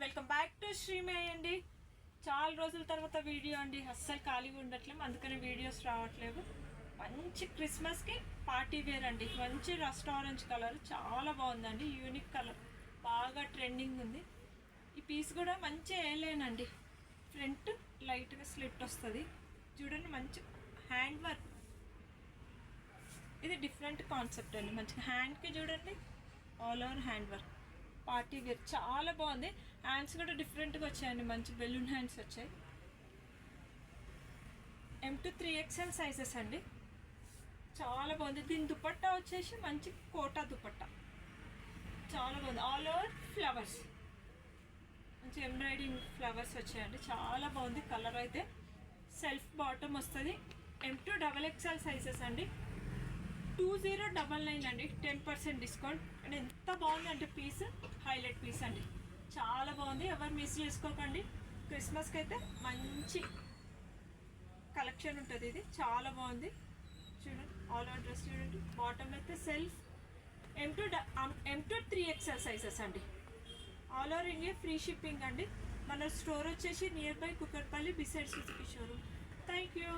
Welcome back to Srimayya అండి. చాలా రోజుల తర్వాత వీడియో అండి. అస్సలు ఖాళీగా ఉండట్లేదు, అందుకని వీడియోస్ రావట్లేదు. మంచి క్రిస్మస్కి పార్టీ వేర్ అండి. మంచి రస్ట్ ఆరెంజ్ కలర్, చాలా బాగుందండి. యూనిక్ కలర్, బాగా ట్రెండింగ్ ఉంది. ఈ పీస్ కూడా మంచి ఏలేనండి. ఫ్రంట్ లైట్గా స్లిట్ వస్తుంది చూడండి. మంచి హ్యాండ్ వర్క్, ఇది డిఫరెంట్ కాన్సెప్ట్ అండి. మంచిగా హ్యాండ్కి చూడండి, all over hand work, party wear చాలా బాగుంది. హ్యాండ్స్ కూడా డిఫరెంట్గా వచ్చాయండి, మంచి బెలూన్ హ్యాండ్స్ వచ్చాయి. M2 3XL సైజెస్ అండి, చాలా బాగుంది. దీని దుపట్టా వచ్చేసి మంచి కోటా దుపట్టా, చాలా బాగుంది. ఆల్ ఓవర్ ఫ్లవర్స్, మంచి ఎంబ్రాయిడింగ్ ఫ్లవర్స్ వచ్చాయండి, చాలా బాగుంది. కలర్ అయితే సెల్ఫ్ బాటమ్ వస్తుంది. M2 XXL సైజెస్ అండి. 2099 అండి, 10% డిస్కౌంట్. అండ్ ఎంత బాగుంది అంటే పీస్ హైలైట్ పీస్ అండి, చాలా బాగుంది. ఎవరు మిస్ చేసుకోకండి. క్రిస్మస్కి అయితే మంచి కలెక్షన్ ఉంటుంది. ఇది చాలా బాగుంది చూడండి. ఆల్ ఓవర్ డ్రెస్ చూడండి. బాటమ్ అయితే సెల్ఫ్. M2 3XL సైజెస్ అండి. All over India free shipping అండి. మన స్టోర్ వచ్చేసి near by Kukatpally, beside Suzuki showroom. Thank you.